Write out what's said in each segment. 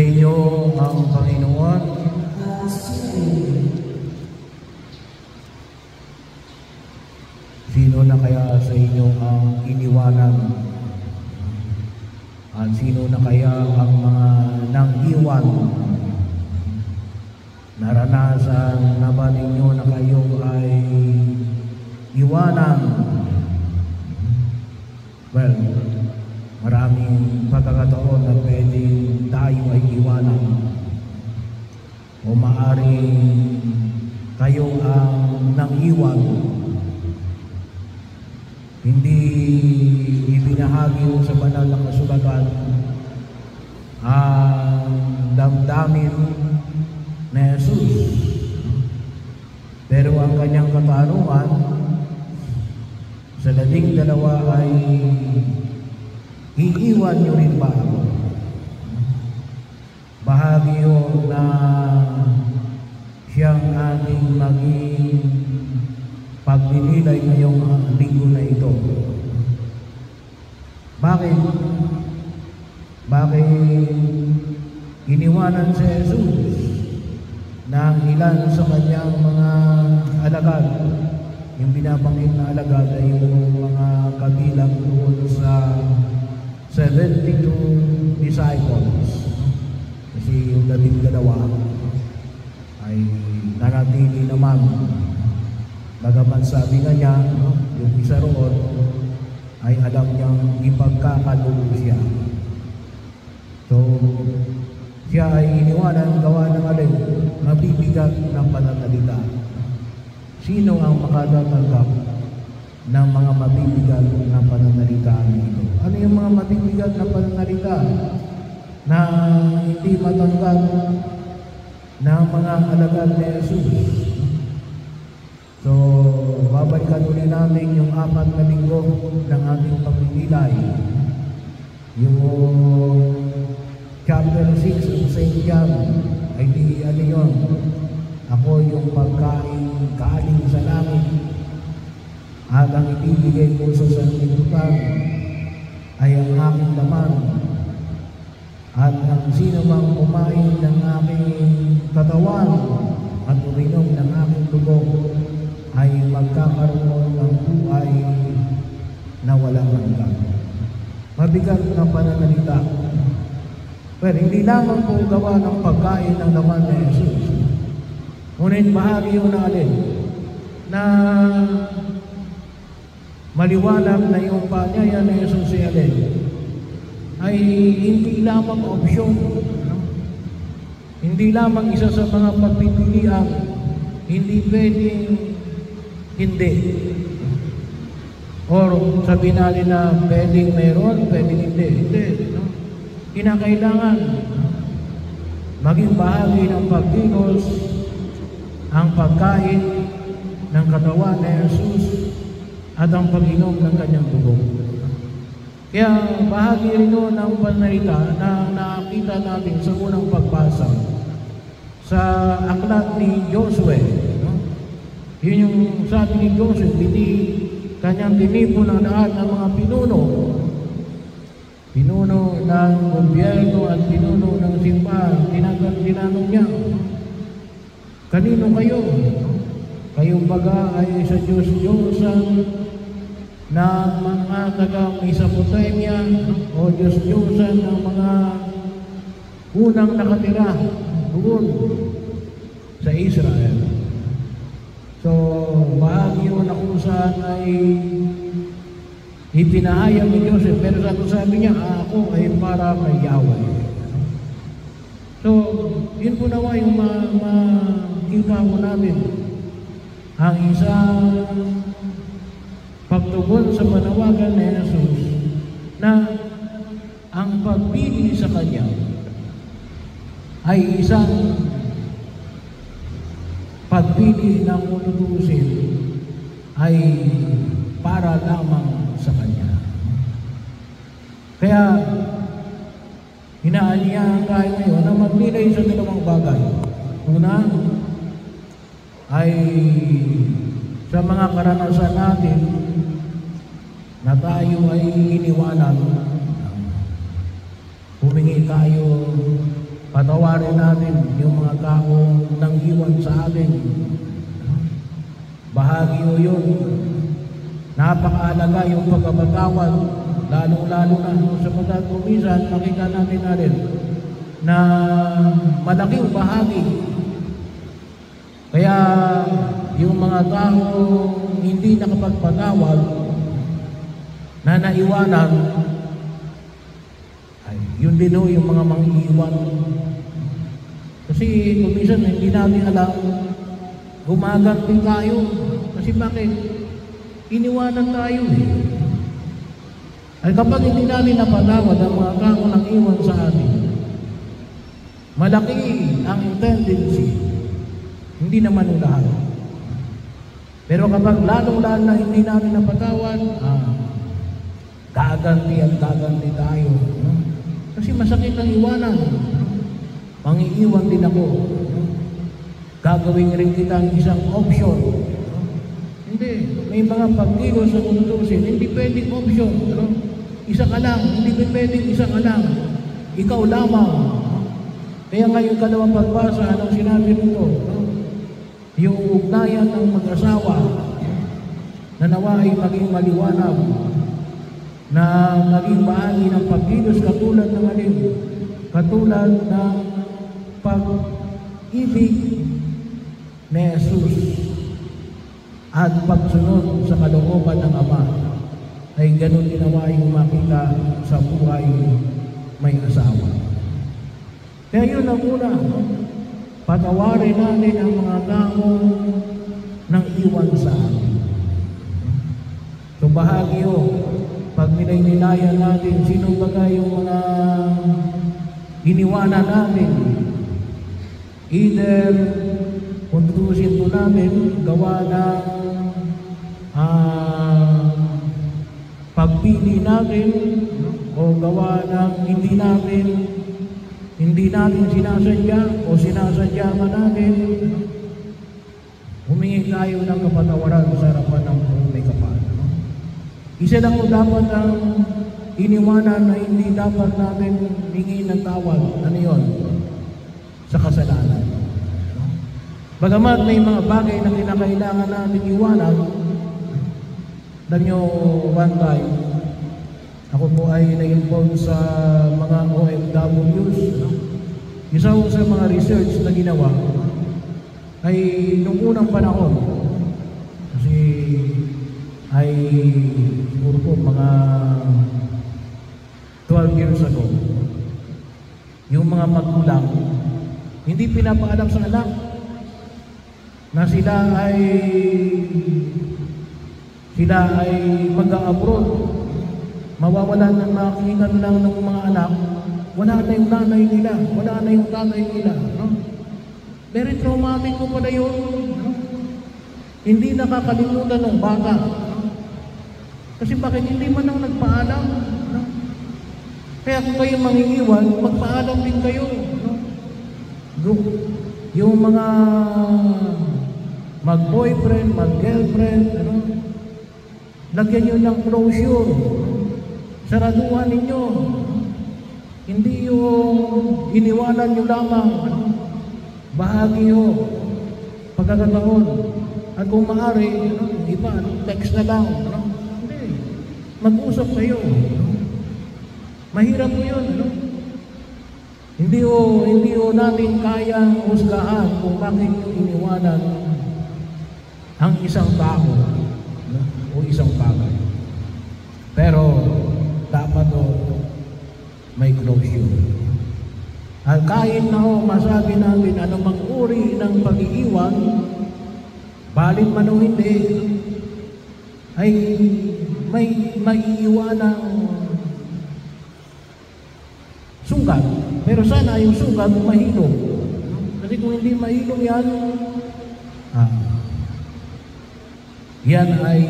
inyo ang Panginoon. Sino na kaya sa inyo ang iniwanan? At sino na kaya ang mga nang-iwan? Naranasan na ba ninyo na kayo ay iwanan? Well, maraming pagkakataon na pwedeng tayo ay iwanan. O maaaring kayo ang nang-iwan. Hindi ibinahagi sa banal na kasulatan ang damdamin na Jesus. Pero ang kanyang katanungan sa 12 ay, iiwan niyo rin ba ako? Bahagi yun na siyang ating maging pagninilay ngayong linggo na ito. Bakit? Bakit iniwanan si Jesus ng ilan sa kanyang mga alagad? Yung binabanggit na alagad ay yung mga kabilang doon sa 72 disciples. Kasi yung 12 ay nanatili naman. Bagaman sabi nga niya, yung isa roon ay alam niyang ipagkakalulo siya. So, siya ay iniwanan gawa ng alin, mabibigat ng pananalita. Sino ang makatatanggap ng mga mabibigat na pananalita nito? Ano yung mga mabibigat na pananalita na hindi matanggap ng mga alagad ni Jesus? So, babalikan ulit natin yung 4 na linggo ng ating pagpipilay. Yung chapter 6 of St. John ay di ano yun? Ako yung pagkain galing sa langit at ang ibibigay ko sa sanlibutan ay ang aking laman at ang sino mang kumain ng aking katawan at uminom ng aking dugo ay magkakaroon ng buhay na walang hanggan. Mabigat na pananalita. Pero hindi lamang po gawa ng pagkain ng laman ni Jesus. Ngunit bahagi yun na alin na maliwanag na yung paanyaya ni Jesus si alin ay hindi lamang opsyon. Hindi lamang isa sa mga pagpipilian. Hindi pwedeng hindi. Or sabihin natin na pwedeng meron, pwedeng hindi. Hindi. No? Kinakailangan maging bahagi ng pagdinos ang pagkain ng katawan ni Jesus at ang pag-inom ng kanyang dugo. Kaya bahagi rin nun ng pananalita na nakita natin sa unang pagbasa sa aklat ni Josue. Yun yung sabi ni Joseph, kanyang tinipon ng lahat ng mga pinuno. Pinuno ng gobyerno at pinuno ng simbahan. Tinanong niya, kanino kayo? Kayong baga ay sa Diyos-Diyosan ng mga taga-Mesopotamia o Diyos-Diyosan ng mga unang nakatira doon sa Israel. So, bahagi yun na kung saan ay ipinahayag ni Joseph. Pero sabi niya, ako ay para kay Yahweh. So, yun po nawa yung makita mo namin. Ang isang pagtugon sa panawagan ni Jesus na ang pagpili sa Kanya ay isang pagpili ng ututusin ay para lamang sa Kanya. Kaya, hinaanyahan tayo ngayon na magpili sa dalawang bagay. Una, ay sa mga karanasan natin na tayo ay iniwanan, humingi tayo patawarin natin yung mga taong nang-iwan sa atin. Bahagi o yun. Napakaalaga yung pagkapatawad, lalong-lalo na sa pagkatumisan, makita natin na malaking bahagi. Kaya yung mga taong hindi nakapagpatawad, na naiwanan, ay yun din ho yung mga mangiiwan. Kasi kung minsan hindi natin alam, gumaganti tayo. Kasi bakit? Iniwanan tayo Ay kapag hindi natin napatawad ang mga tao nang iwan sa atin, malaki ang tendency, hindi naman lahat. Pero kapag lalong-lalo na hindi natin napatawad, gaganti at gaganti tayo. Kasi masakit ang iwanan. Mangiiwan din ako. Gagawin rin kita ang isang option. Hindi. May mga pagkilos sa kuntusin. Hindi pwedeng option. Isa ka lang. Hindi pwedeng isa ka lang. Ikaw lamang. Kaya ngayon kalawang pagbasa, anong sinabi nito? Yung ugnayan ng mag-asawa na nawa ay maging maliwanag, na maging bahagi ng pagkilos katulad ng katulad ng pag-ibig ni Jesus at pagsunod sa kalooban ng Ama, ay ganun ginawa yung makita sa buhay may asawa. Kaya yun ang una, patawarin natin ang mga taong nang iwan sa atin. So bahagi pag nilay-nilayan natin, sino baga yung mga iniwanan natin, either kung tutusin po natin, gawa ng pagpili natin o gawa ng hindi natin sinasadya o sinasadya ka natin, humingi tayo ng kapatawaran sa harapan ng may kapal. Isa lang po dapat ang iniwanan na hindi dapat natin hingin ng tawad. Ano yun? Sa kasalanan. Bagamat may mga bagay na kinakailangan natin iwanan, alam nyo, one time, ako po ay na-involved sa mga OFWs. Isa ko sa mga research na ginawa ay nung unang panahon, kasi ay siguro po mga 12 years ago, yung mga magulang hindi pinapaalam sa anak na sila ay mag-a-abroad, mawawalan ng makikita lang ng mga anak, wala na yung nanay nila, wala na yung tatay nila, very traumatic ko pala yun, hindi nakakalimutan ng bata. Kasi bakit hindi man lang nagpaalam? Kaya kung kayo mangingiwan, magpaalam din kayo. Yung mga mag-boyfriend, mag-girlfriend, lagyan nyo ng closure. Saraduhan ninyo. Hindi yung iniwanan nyo lamang. Bahagi yun. Pagkakataon. At kung maaari, iba, text na lang. Mag-usap kayo. Mahirap po yun. Hindi o natin kayang husgahan kung bakit yung iniwanan ang isang tao o isang bagay. Pero dapat may closure. At kahit na masabi natin anumang uri ng pag-iiwan, balit man o hindi, ay may maiiwanang sugat. Pero sana yung sugat mahilom. Kasi kung hindi mahilom yan, yan ay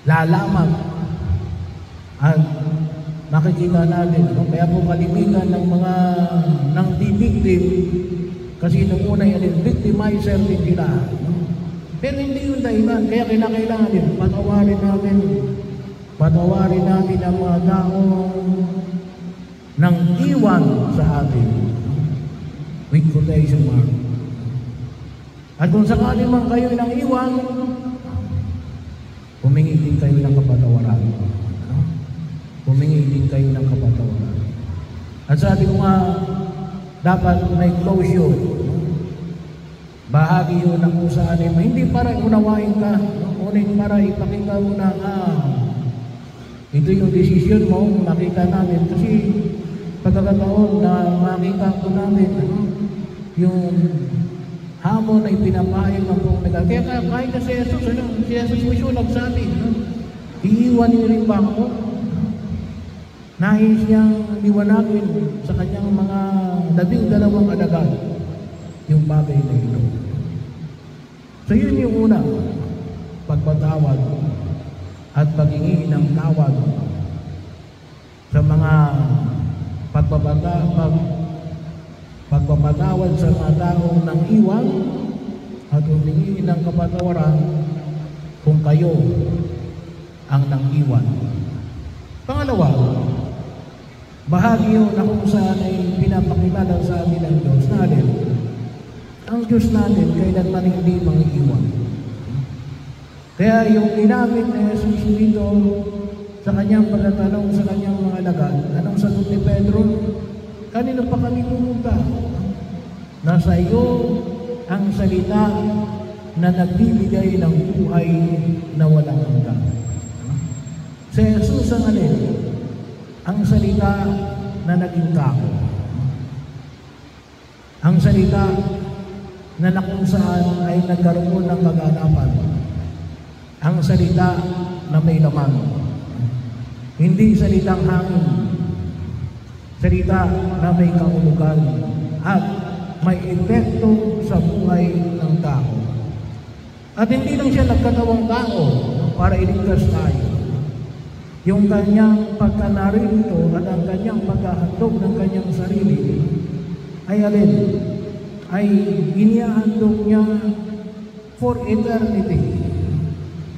lalaman. At makikita natin, kaya po kalimitan ng mga nang di-victim, kasi nung una yan, victimizer din sila. Pero hindi yung dahilan, kaya kinakailangan din, patawarin natin ang mga taong nang iwan sa atin with quotation mark. At kung sakali man kayo nang iwan, humingi din kayo ng kapatawaran. Humingi din kayo ng kapatawaran. At sabi ko nga, dapat may closure. Bahagi yun ng kung saan hindi para unawain ka, ngunit para ipakita mo na, ito yung decision mo, makita namin. Kasi pagkakataon na makita ko namin, yung hamon ay pinapahayag ng buong nagagawa. Kaya kahit na si Jesus mismo nagsabi, iiwan niyo rin ba ako? Nais niyang liwanagin sa kanyang mga 12 alagad yung bagay na ito. So yun yung una, pagpatawad at paghingi ng tawad sa mga pagpapatawad sa mga taong nang iwan at humingi ng kapatawaran kung kayo ang nang iwan. Pangalawa, bahagi yun na kung saan ay pinapakilala sa atin ng Diyos natin. Ang Diyos natin kailanman hindi mangiiwan. Kaya yung ginamit ni Jesus dito sa kanyang pagtatanong sa kanyang mga alagad, anong sagot ni Pedro? Kanino pa kami pumunta? Nasa iyo ang salita na nagbibigay ng buhay na walang hanggan. Si Jesus ang alin? Ang salita na naging tao. Ang salita na kung saan ay nagkaroon ng kaganapan. Ang salita na may laman. Hindi salitang hangin. Salita na may kahulugan at may epekto sa buhay ng tao. At hindi lang siya nagkatawang tao para iligtas tayo. Yung kanyang pagkanarito at ang kanyang paghahandog ng kanyang sarili ay alin? Ay inihahandog niya for eternity.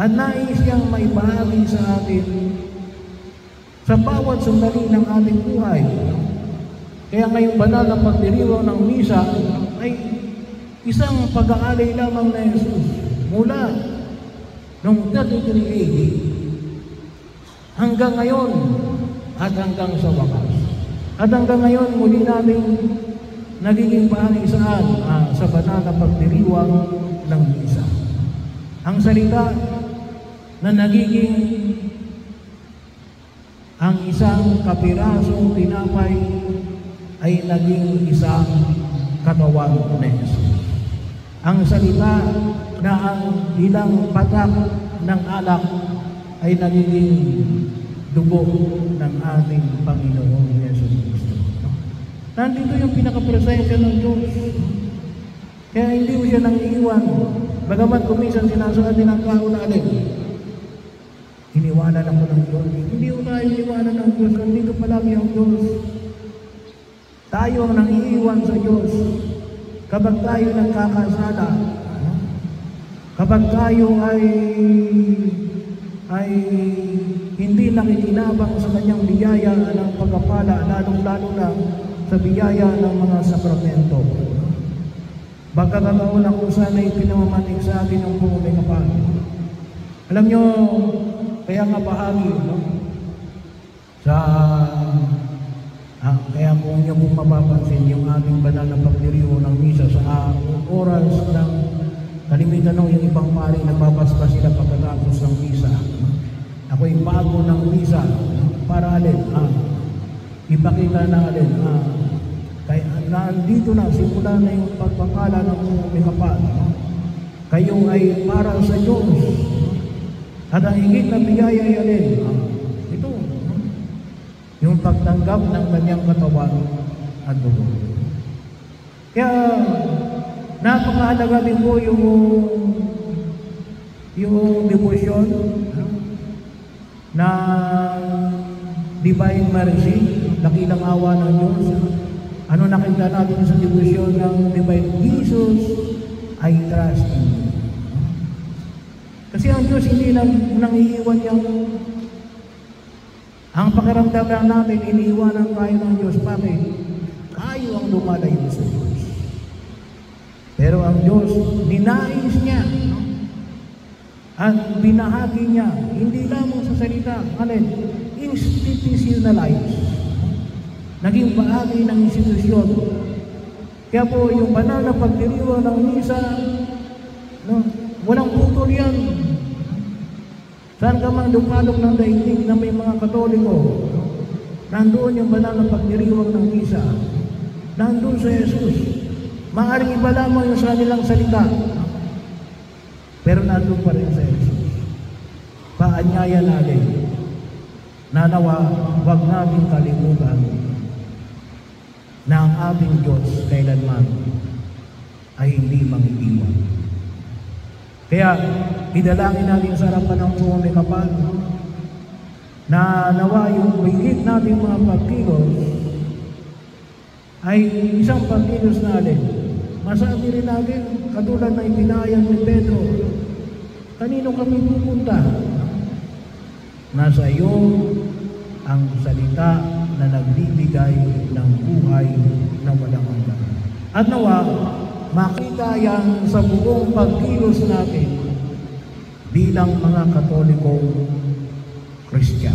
At nais niyang may bahagi sa atin sa bawat sandali ng ating buhay. Kaya ngayong banal na pagdiriwang ng misa ay isang pag-aalay lamang na Jesus mula noong 33 AD hanggang ngayon at hanggang sa wakas. At hanggang ngayon muli namin nagiging bahagi saan? Sa banal na pagdiriwang ng misa. Ang salita na nagiging ang isang kapirasong tinapay ay naging isang katawan ni Jesus. Ang salita na ang ilang patak ng alak ay nagiging dugo ng ating Panginoong Yesus Cristo. Nandito yung pinaka-presensya ng Diyos. Kaya hindi mo siya nang iiwan. Bagamat kuminsan sinasabi ng tao na alin, iniwanan ako ng Diyos. Hindi ko tayo iniwanan ng Diyos. Nandito palagi ang Diyos. Tayo ang nangiiwan sa Diyos. Kapag tayo nagkakasala, kapag tayo ay hindi nakikinabang sa kanyang biyaya ng pagpapala, lalong-lalo na sa biyaya ng mga sakramento. Pagkakataon na kung sana ipinamamanig sa atin ang buong may kapal. Alam nyo, kaya nga bahagi, no? Kaya kung nyo pong mapapansin yung ating banal na pagdiriwang ng misa sa oras ng kalimitan ng yung ibang pari nagbabasba sila pagkatapos ng misa. Ako'y bago ng misa para alin, ipakita na alin, kaya nandito na, simula na yung pagpapala ng may kapal. Kayo ay para sa Diyos. At ang higit na biyaya ay alin, ito, yung pagtanggap ng kanyang katawan at dugo. Kaya napakahalaga din po yung devotion na Divine Mercy, dakilang awa ng Diyos. Ano nakita natin sa devotion ng Divine Jesus, I trust in you. Kasi ang Diyos hindi nang iiwan niyang Ang pakiramdam lang natin, iniiwanan tayo ng Diyos. Bakit? Tayo ang lumalayo sa Diyos. Pero ang Diyos, ninais niya at binahagi niya, hindi lamang sa salita, institutionalized. Naging bahagi ng institusyon. Kaya po, yung banal na pagdiriwang ng misa, walang putol yan. Saan ka mang dumalog ng daigdig na may mga Katoliko, nandoon yung banal na pagdiriwang ng misa, nandoon sa Jesus. Maaaring iba lamang yung sa kanilang salita, pero nandoon pa rin sa Jesus. Paanyaya natin, nanawa, huwag natin kalimutan na ang ating Diyos kailanman ay hindi mangiiwan. Kaya, idalangin natin sa harapan ng Panginoon may kapal na nawa yung higit natin mga pagkilos ay isang pagkilos natin. Masabi rin natin, katulad na ipinayang ni Pedro, kanino kami pupunta? Nasa iyo ang salita na nagbibigay ng buhay na walang hanggan. At nawa, makita yan sa buong pagkilos natin bilang mga Katolikong Kristiyan.